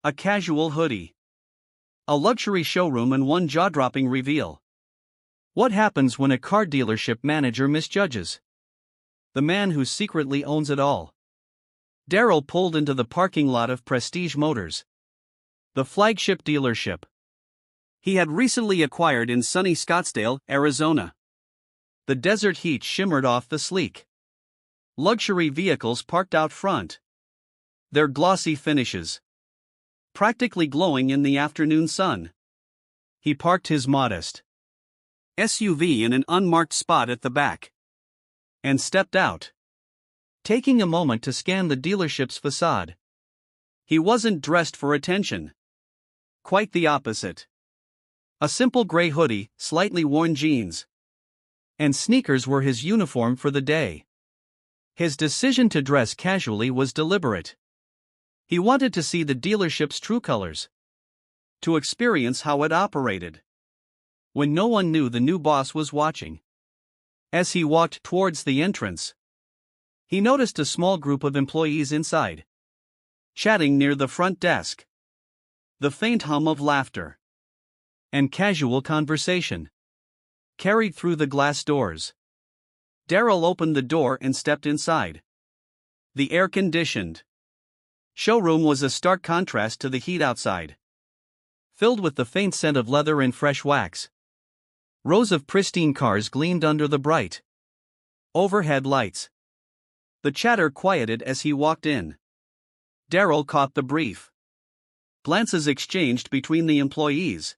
A casual hoodie. A luxury showroom and one jaw-dropping reveal. What happens when a car dealership manager misjudges the man who secretly owns it all? Daryl pulled into the parking lot of Prestige Motors, the flagship dealership he had recently acquired in sunny Scottsdale, Arizona. The desert heat shimmered off the sleek luxury vehicles parked out front, their glossy finishes practically glowing in the afternoon sun. He parked his modest SUV in an unmarked spot at the back and stepped out, taking a moment to scan the dealership's facade. He wasn't dressed for attention. Quite the opposite. A simple gray hoodie, slightly worn jeans, and sneakers were his uniform for the day. His decision to dress casually was deliberate. He wanted to see the dealership's true colors, to experience how it operated when no one knew the new boss was watching. As he walked towards the entrance, he noticed a small group of employees inside, chatting near the front desk. The faint hum of laughter and casual conversation carried through the glass doors. Daryl opened the door and stepped inside. The air-conditioned showroom was a stark contrast to the heat outside, filled with the faint scent of leather and fresh wax. Rows of pristine cars gleamed under the bright overhead lights. The chatter quieted as he walked in. Daryl caught the brief glances exchanged between the employees,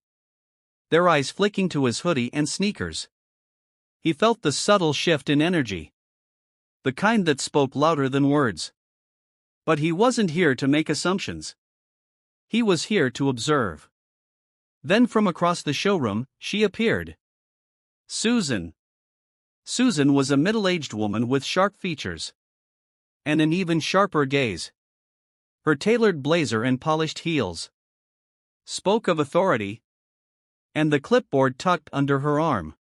their eyes flicking to his hoodie and sneakers. He felt the subtle shift in energy, the kind that spoke louder than words. But he wasn't here to make assumptions. He was here to observe. Then from across the showroom, she appeared. Susan. Susan was a middle-aged woman with sharp features and an even sharper gaze. Her tailored blazer and polished heels spoke of authority, and the clipboard tucked under her arm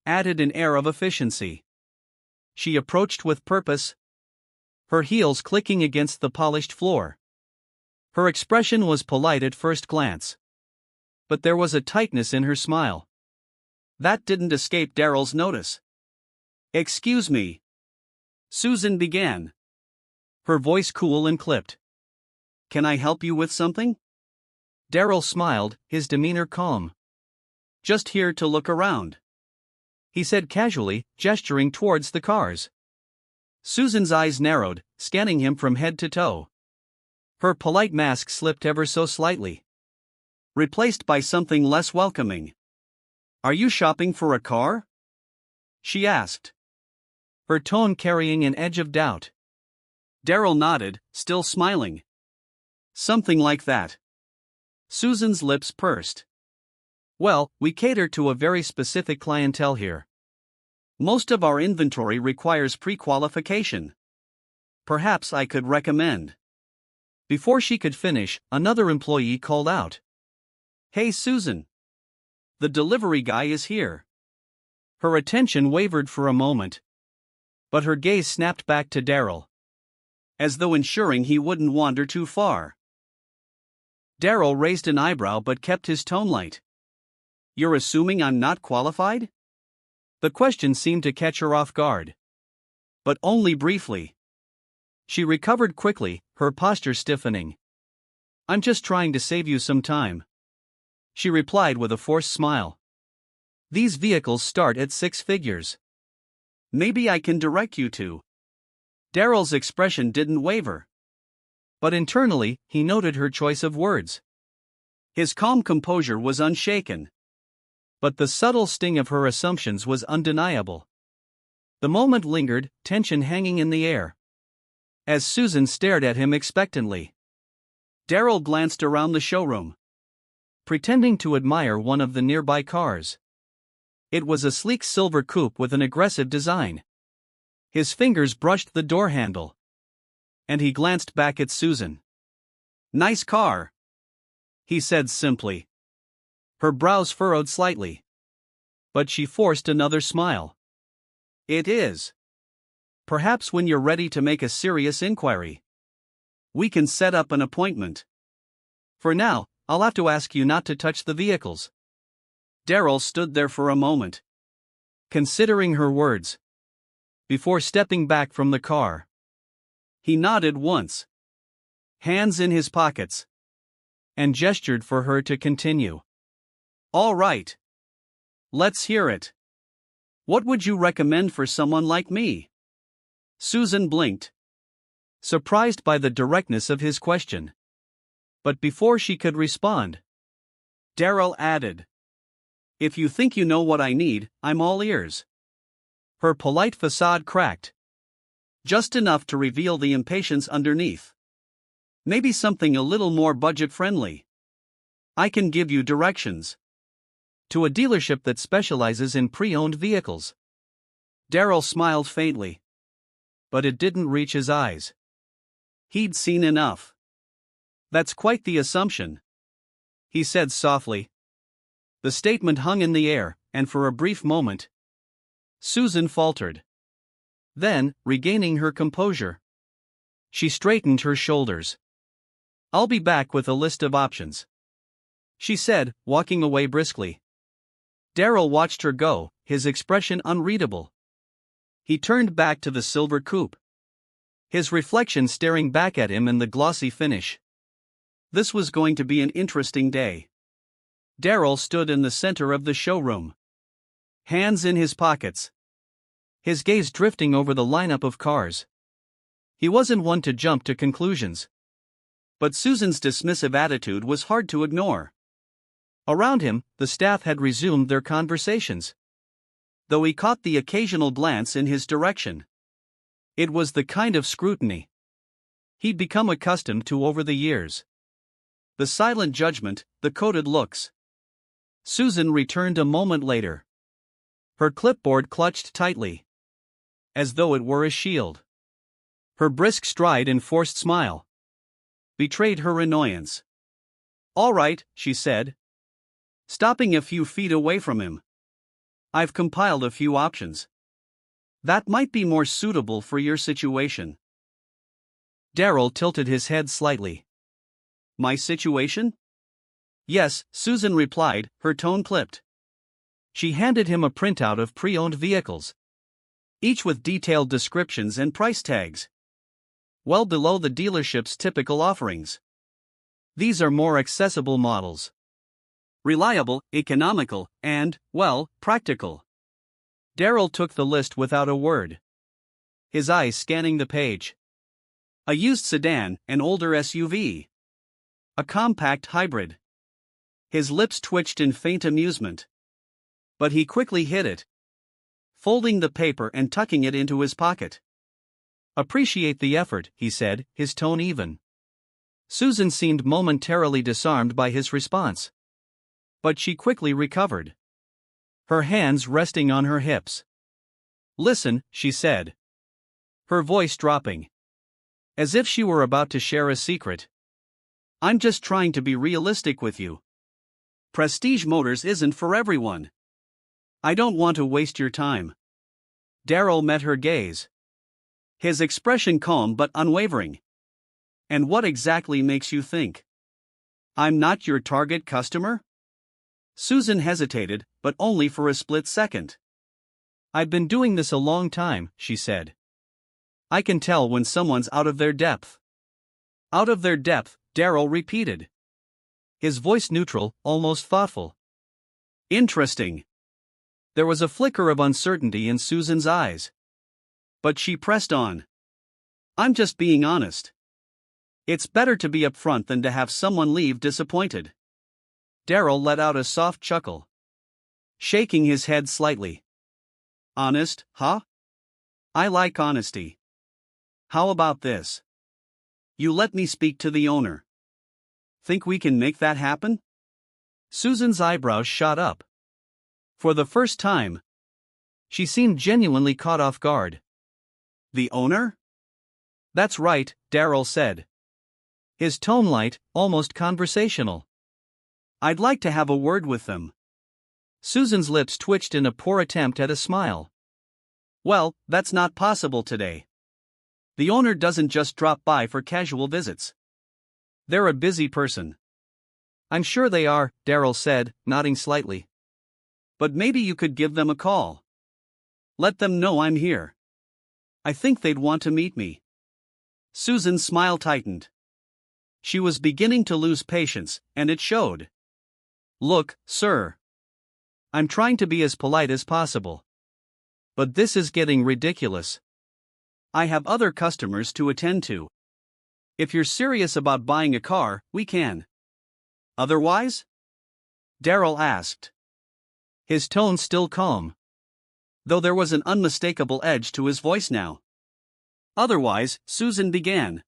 added an air of efficiency. She approached with purpose, her heels clicking against the polished floor. Her expression was polite at first glance, but there was a tightness in her smile that didn't escape Daryl's notice. "Excuse me," Susan began, her voice cool and clipped. "Can I help you with something?" Daryl smiled, his demeanor calm. "Just here to look around," he said casually, gesturing towards the cars. Susan's eyes narrowed, scanning him from head to toe. Her polite mask slipped ever so slightly, replaced by something less welcoming. "Are you shopping for a car?" she asked, her tone carrying an edge of doubt. Daryl nodded, still smiling. "Something like that." Susan's lips pursed. "Well, we cater to a very specific clientele here. Most of our inventory requires pre-qualification. Perhaps I could recommend." Before she could finish, another employee called out, "Hey Susan! The delivery guy is here." Her attention wavered for a moment, but her gaze snapped back to Daryl, as though ensuring he wouldn't wander too far. Daryl raised an eyebrow but kept his tone light. "You're assuming I'm not qualified?" The question seemed to catch her off guard, but only briefly. She recovered quickly, her posture stiffening. "I'm just trying to save you some time," she replied with a forced smile. "These vehicles start at 6 figures. Maybe I can direct you to." Daryl's expression didn't waver, but internally, he noted her choice of words. His calm composure was unshaken, but the subtle sting of her assumptions was undeniable. The moment lingered, tension hanging in the air, as Susan stared at him expectantly. Daryl glanced around the showroom, pretending to admire one of the nearby cars. It was a sleek silver coupe with an aggressive design. His fingers brushed the door handle, and he glanced back at Susan. "Nice car," he said simply. Her brows furrowed slightly, but she forced another smile. "It is. Perhaps when you're ready to make a serious inquiry, we can set up an appointment." For now, I'll have to ask you not to touch the vehicles. Daryl stood there for a moment, considering her words, before stepping back from the car. He nodded once, hands in his pockets, and gestured for her to continue. All right. Let's hear it. What would you recommend for someone like me? Susan blinked, surprised by the directness of his question. But before she could respond, Daryl added, If you think you know what I need, I'm all ears. Her polite facade cracked, just enough to reveal the impatience underneath. Maybe something a little more budget-friendly. I can give you directions to a dealership that specializes in pre-owned vehicles. Daryl smiled faintly, but it didn't reach his eyes. He'd seen enough. That's quite the assumption, he said softly. The statement hung in the air, and for a brief moment, Susan faltered. Then, regaining her composure, she straightened her shoulders. I'll be back with a list of options, she said, walking away briskly. Daryl watched her go, his expression unreadable. He turned back to the silver coupe, his reflection staring back at him in the glossy finish. This was going to be an interesting day. Daryl stood in the center of the showroom, hands in his pockets, his gaze drifting over the lineup of cars. He wasn't one to jump to conclusions, but Susan's dismissive attitude was hard to ignore. Around him, the staff had resumed their conversations, though he caught the occasional glance in his direction. It was the kind of scrutiny he'd become accustomed to over the years. The silent judgment, the coded looks. Susan returned a moment later, her clipboard clutched tightly, as though it were a shield. Her brisk stride and forced smile betrayed her annoyance. All right, she said, stopping a few feet away from him. I've compiled a few options that might be more suitable for your situation. Daryl tilted his head slightly. My situation? Yes, Susan replied, her tone clipped. She handed him a printout of pre-owned vehicles, each with detailed descriptions and price tags, well below the dealership's typical offerings. These are more accessible models. Reliable, economical, and, well, practical. Daryl took the list without a word, his eyes scanning the page. A used sedan, an older SUV, a compact hybrid. His lips twitched in faint amusement, but he quickly hid it, folding the paper and tucking it into his pocket. Appreciate the effort, he said, his tone even. Susan seemed momentarily disarmed by his response, but she quickly recovered, her hands resting on her hips. Listen, she said, her voice dropping, as if she were about to share a secret. I'm just trying to be realistic with you. Prestige Motors isn't for everyone. I don't want to waste your time. Daryl met her gaze, his expression calm but unwavering. And what exactly makes you think I'm not your target customer? Susan hesitated, but only for a split second. I've been doing this a long time, she said. I can tell when someone's out of their depth. Out of their depth, Daryl repeated, his voice neutral, almost thoughtful. Interesting. There was a flicker of uncertainty in Susan's eyes, but she pressed on. I'm just being honest. It's better to be upfront than to have someone leave disappointed. Daryl let out a soft chuckle, shaking his head slightly. Honest, huh? I like honesty. How about this? You let me speak to the owner. Think we can make that happen? Susan's eyebrows shot up. For the first time, she seemed genuinely caught off guard. The owner? That's right, Daryl said, his tone light, almost conversational. I'd like to have a word with them. Susan's lips twitched in a poor attempt at a smile. Well, that's not possible today. The owner doesn't just drop by for casual visits. They're a busy person. I'm sure they are, Daryl said, nodding slightly. But maybe you could give them a call. Let them know I'm here. I think they'd want to meet me. Susan's smile tightened. She was beginning to lose patience, and it showed. Look, sir. I'm trying to be as polite as possible. But this is getting ridiculous. I have other customers to attend to. If you're serious about buying a car, we can. Otherwise? Daryl asked. His tone still calm, though there was an unmistakable edge to his voice now. Otherwise, Susan began,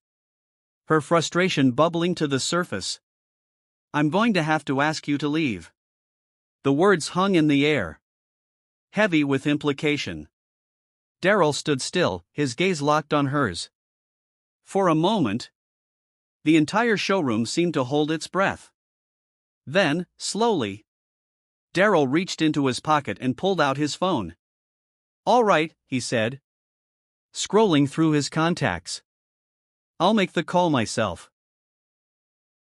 her frustration bubbling to the surface. I'm going to have to ask you to leave. The words hung in the air, heavy with implication. Daryl stood still, his gaze locked on hers. For a moment, the entire showroom seemed to hold its breath. Then, slowly, Daryl reached into his pocket and pulled out his phone. All right, he said, scrolling through his contacts. I'll make the call myself.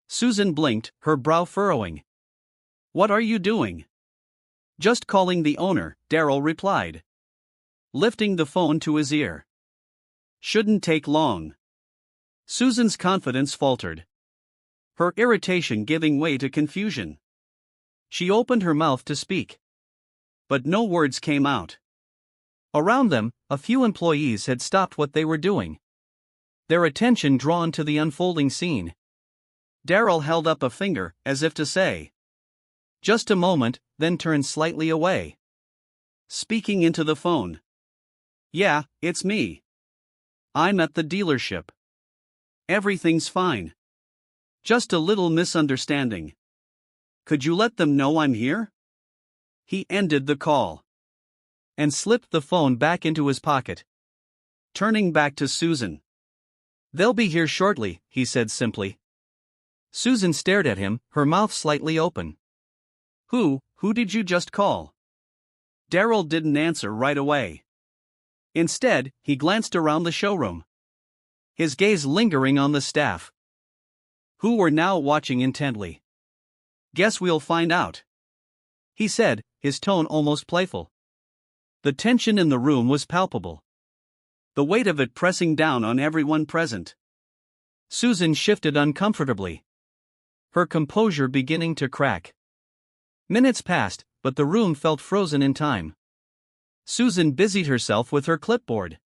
Susan blinked, her brow furrowing. What are you doing? Just calling the owner, Daryl replied, lifting the phone to his ear. Shouldn't take long. Susan's confidence faltered, her irritation giving way to confusion. She opened her mouth to speak, but no words came out. Around them, a few employees had stopped what they were doing, their attention drawn to the unfolding scene. Daryl held up a finger, as if to say, just a moment, then turned slightly away, speaking into the phone. Yeah, it's me. I'm at the dealership. Everything's fine. Just a little misunderstanding. Could you let them know I'm here? He ended the call and slipped the phone back into his pocket, turning back to Susan. They'll be here shortly, he said simply. Susan stared at him, her mouth slightly open. Who did you just call? Daryl didn't answer right away. Instead, he glanced around the showroom, his gaze lingering on the staff, who were now watching intently. Guess we'll find out, he said, his tone almost playful. The tension in the room was palpable, the weight of it pressing down on everyone present. Susan shifted uncomfortably, her composure beginning to crack. Minutes passed, but the room felt frozen in time. Susan busied herself with her clipboard,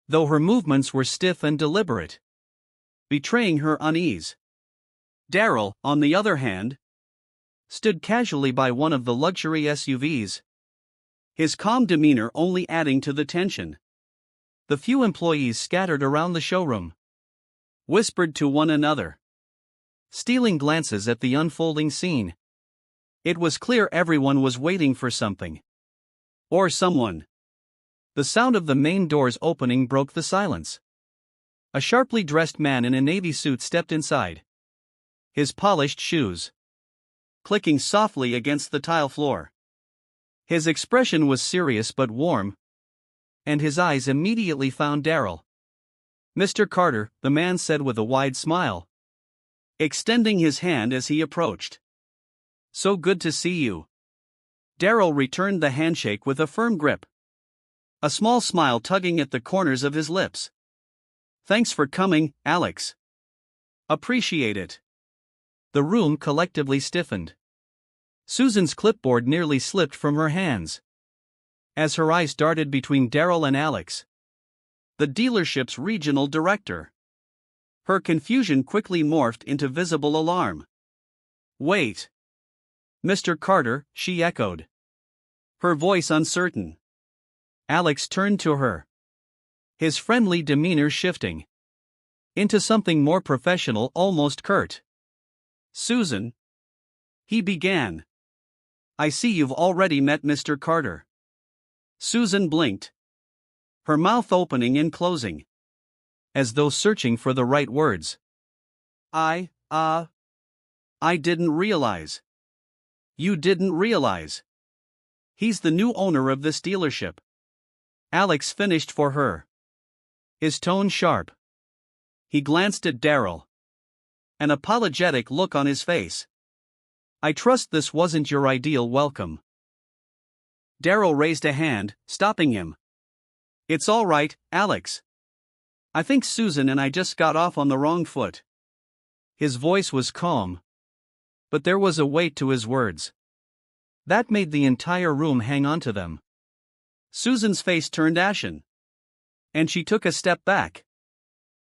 though her movements were stiff and deliberate, betraying her unease. Daryl, on the other hand, stood casually by one of the luxury SUVs, his calm demeanor only adding to the tension. The few employees scattered around the showroom whispered to one another, stealing glances at the unfolding scene. It was clear everyone was waiting for something. Or someone. The sound of the main doors opening broke the silence. A sharply dressed man in a navy suit stepped inside, his polished shoes clicking softly against the tile floor. His expression was serious but warm, and his eyes immediately found Daryl. Mr. Carter, the man said with a wide smile, extending his hand as he approached. So good to see you. Daryl returned the handshake with a firm grip, a small smile tugging at the corners of his lips. Thanks for coming, Alex. Appreciate it. The room collectively stiffened. Susan's clipboard nearly slipped from her hands as her eyes darted between Daryl and Alex, the dealership's regional director. Her confusion quickly morphed into visible alarm. Wait. Mr. Carter, she echoed, her voice uncertain. Alex turned to her, his friendly demeanor shifting into something more professional, almost curt. Susan, he began. I see you've already met Mr. Carter. Susan blinked, her mouth opening and closing, as though searching for the right words. I didn't realize. You didn't realize. He's the new owner of this dealership. Alex finished for her, his tone sharp. He glanced at Daryl, an apologetic look on his face. I trust this wasn't your ideal welcome. Daryl raised a hand, stopping him. It's all right, Alex. I think Susan and I just got off on the wrong foot. His voice was calm, but there was a weight to his words that made the entire room hang on to them. Susan's face turned ashen, and she took a step back.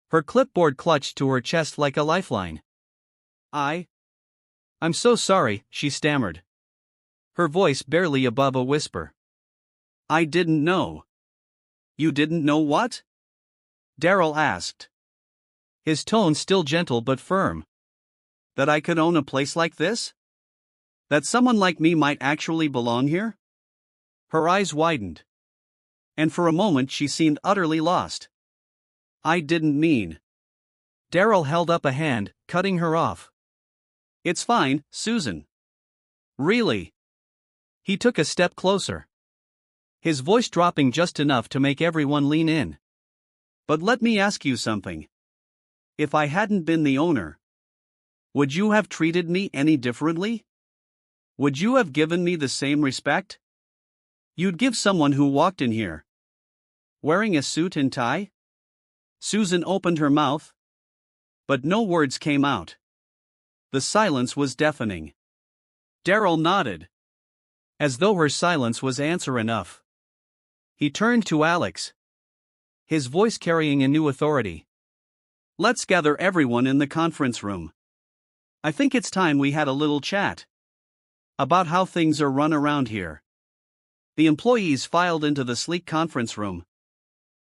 Her clipboard clutched to her chest like a lifeline. I'm so sorry, she stammered, her voice barely above a whisper. I didn't know. You didn't know what? Daryl asked, his tone still gentle but firm. That I could own a place like this? That someone like me might actually belong here? Her eyes widened, and for a moment she seemed utterly lost. I didn't mean. Daryl held up a hand, cutting her off. It's fine, Susan. Really? He took a step closer, his voice dropping just enough to make everyone lean in. But let me ask you something. If I hadn't been the owner, would you have treated me any differently? Would you have given me the same respect? You'd give someone who walked in here wearing a suit and tie? Susan opened her mouth, but no words came out. The silence was deafening. Daryl nodded, as though her silence was answer enough. He turned to Alex, his voice carrying a new authority. Let's gather everyone in the conference room. I think it's time we had a little chat about how things are run around here. The employees filed into the sleek conference room,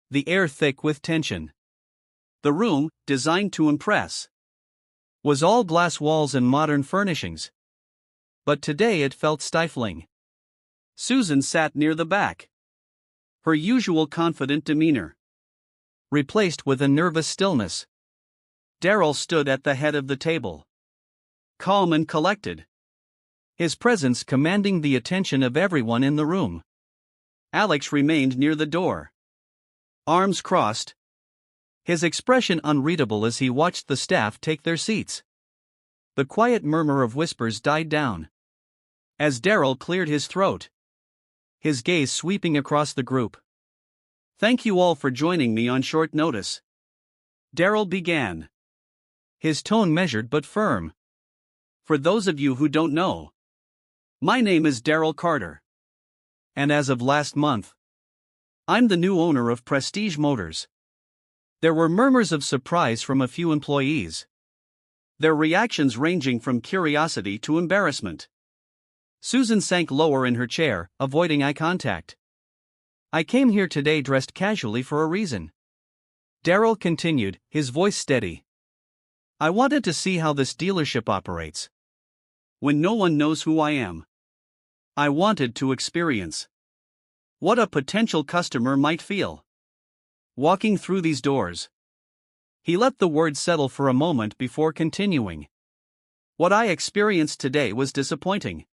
the air thick with tension. The room, designed to impress, was all glass walls and modern furnishings. But today it felt stifling. Susan sat near the back, her usual confident demeanor replaced with a nervous stillness. Daryl stood at the head of the table, calm and collected, his presence commanding the attention of everyone in the room. Alex remained near the door, arms crossed, his expression unreadable as he watched the staff take their seats. The quiet murmur of whispers died down as Daryl cleared his throat, his gaze sweeping across the group. Thank you all for joining me on short notice. Daryl began, his tone measured but firm. For those of you who don't know, my name is Daryl Carter. And as of last month, I'm the new owner of Prestige Motors. There were murmurs of surprise from a few employees, their reactions ranging from curiosity to embarrassment. Susan sank lower in her chair, avoiding eye contact. I came here today dressed casually for a reason. Daryl continued, his voice steady. I wanted to see how this dealership operates when no one knows who I am. I wanted to experience what a potential customer might feel walking through these doors. He let the words settle for a moment before continuing. What I experienced today was disappointing.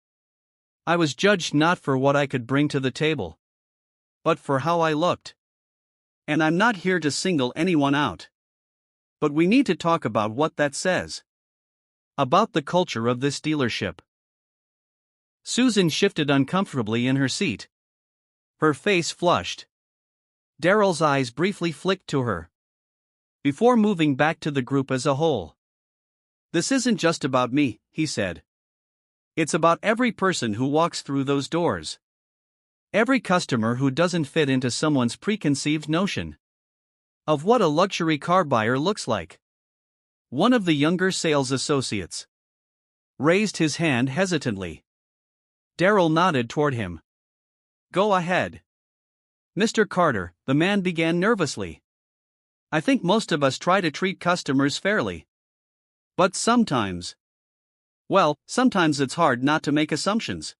I was judged not for what I could bring to the table, but for how I looked. And I'm not here to single anyone out. But we need to talk about what that says about the culture of this dealership. Susan shifted uncomfortably in her seat, her face flushed. Daryl's eyes briefly flicked to her before moving back to the group as a whole. This isn't just about me, he said. It's about every person who walks through those doors. Every customer who doesn't fit into someone's preconceived notion of what a luxury car buyer looks like. One of the younger sales associates raised his hand hesitantly. Daryl nodded toward him. Go ahead. Mr. Carter, the man began nervously. I think most of us try to treat customers fairly. But sometimes it's hard not to make assumptions.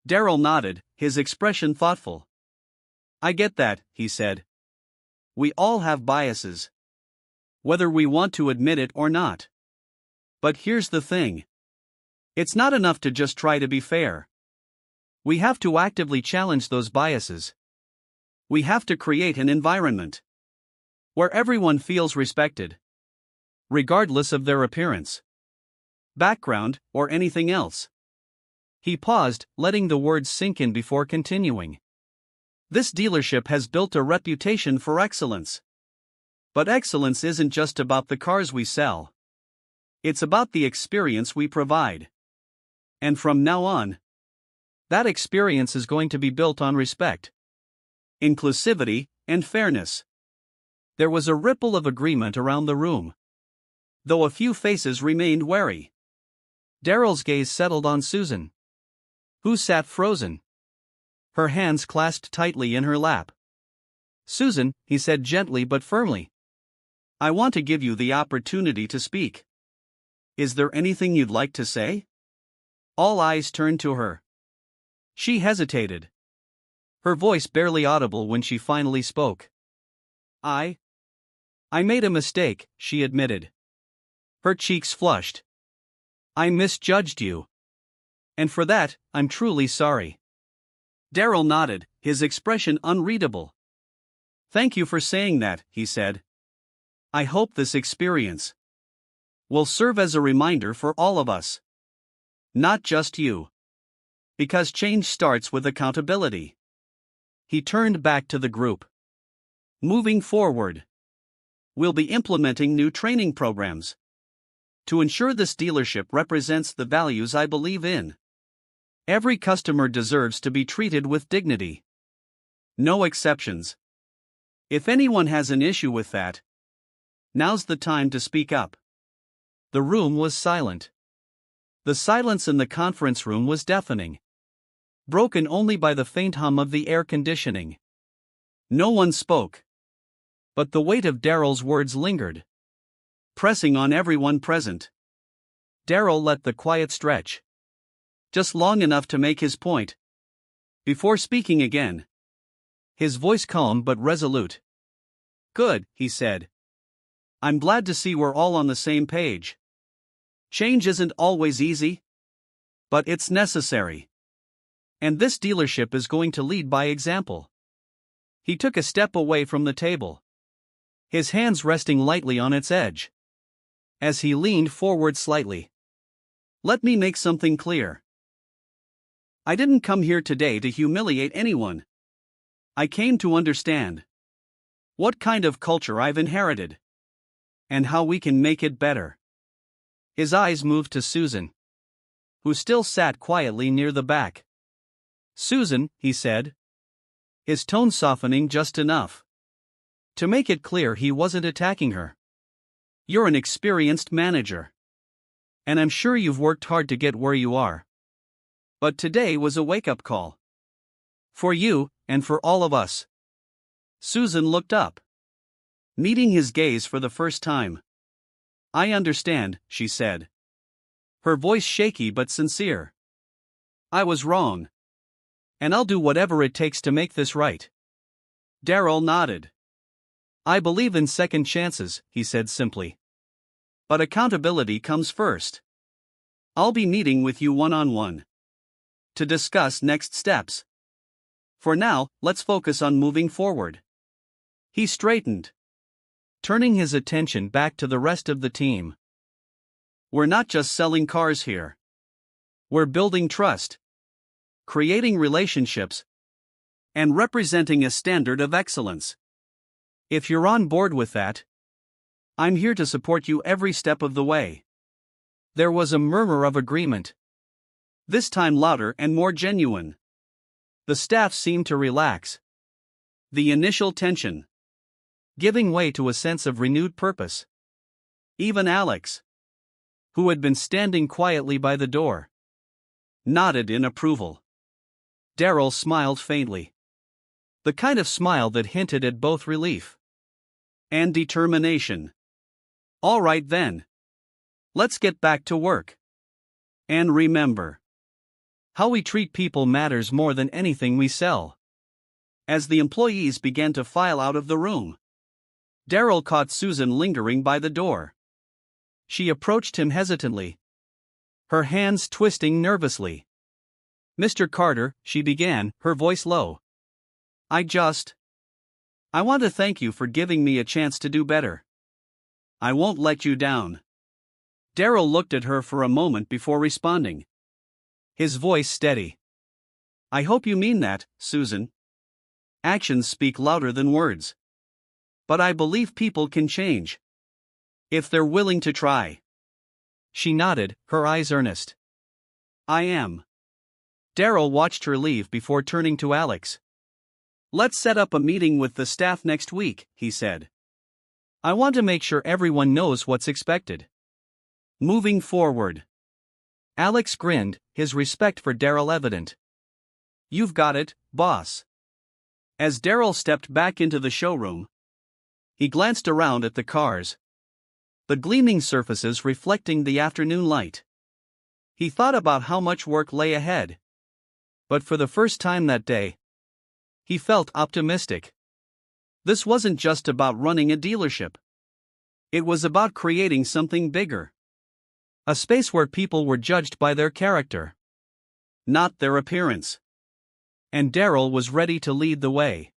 Daryl nodded, his expression thoughtful. I get that, he said. We all have biases, whether we want to admit it or not. But here's the thing. It's not enough to just try to be fair. We have to actively challenge those biases. We have to create an environment where everyone feels respected, regardless of their appearance. background, or anything else. He paused, letting the words sink in before continuing. This dealership has built a reputation for excellence. But excellence isn't just about the cars we sell. It's about the experience we provide. And from now on, that experience is going to be built on respect, inclusivity, and fairness. There was a ripple of agreement around the room, though a few faces remained wary. Darrell's gaze settled on Susan, who sat frozen, her hands clasped tightly in her lap. "Susan," he said gently but firmly, "I want to give you the opportunity to speak. Is there anything you'd like to say?" All eyes turned to her. She hesitated, her voice barely audible when she finally spoke. I made a mistake," she admitted. Her cheeks flushed. "I misjudged you. And for that, I'm truly sorry." Darrell nodded, his expression unreadable. "Thank you for saying that," he said. "I hope this experience will serve as a reminder for all of us. Not just you. Because change starts with accountability." He turned back to the group. "Moving forward, we'll be implementing new training programs to ensure this dealership represents the values I believe in. Every customer deserves to be treated with dignity. No exceptions. If anyone has an issue with that, now's the time to speak up." The room was silent. The silence in the conference room was deafening, broken only by the faint hum of the air conditioning. No one spoke. But the weight of Darrell's words lingered, pressing on everyone present. Darrell let the quiet stretch, just long enough to make his point, before speaking again. His voice calm but resolute. "Good," he said. "I'm glad to see we're all on the same page. Change isn't always easy, but it's necessary. And this dealership is going to lead by example." He took a step away from the table, his hands resting lightly on its edge. As he leaned forward slightly, "Let me make something clear. I didn't come here today to humiliate anyone. I came to understand what kind of culture I've inherited, and how we can make it better." His eyes moved to Susan, who still sat quietly near the back. "Susan," he said, his tone softening just enough to make it clear he wasn't attacking her. "You're an experienced manager, and I'm sure you've worked hard to get where you are. But today was a wake-up call. For you, and for all of us." Susan looked up, meeting his gaze for the first time. "I understand," she said, her voice shaky but sincere. "I was wrong. And I'll do whatever it takes to make this right." Darrell nodded. "I believe in second chances," he said simply. "But accountability comes first. I'll be meeting with you one-on-one to discuss next steps. For now, let's focus on moving forward." He straightened, turning his attention back to the rest of the team. "We're not just selling cars here. We're building trust, creating relationships, and representing a standard of excellence. If you're on board with that, I'm here to support you every step of the way." There was a murmur of agreement, this time louder and more genuine. The staff seemed to relax, the initial tension giving way to a sense of renewed purpose. Even Alex, who had been standing quietly by the door, nodded in approval. Darrell smiled faintly, the kind of smile that hinted at both relief and determination. "All right then. Let's get back to work. And remember, how we treat people matters more than anything we sell." As the employees began to file out of the room, Darrell caught Susan lingering by the door. She approached him hesitantly, her hands twisting nervously. "Mr. Carter," she began, her voice low. I want to thank you for giving me a chance to do better. I won't let you down." Darryl looked at her for a moment before responding. His voice steady. I hope you mean that, Susan. Actions speak louder than words. But I believe people can change. If they're willing to try. She nodded, her eyes earnest. I am. Darryl watched her leave before turning to Alex. Let's set up a meeting with the staff next week, he said. I want to make sure everyone knows what's expected. Moving forward. Alex grinned, his respect for Darryl evident. You've got it, boss. As Darryl stepped back into the showroom, he glanced around at the cars, the gleaming surfaces reflecting the afternoon light. He thought about how much work lay ahead. But for the first time that day, he felt optimistic. This wasn't just about running a dealership. It was about creating something bigger. A space where people were judged by their character, not their appearance. And Darryl was ready to lead the way.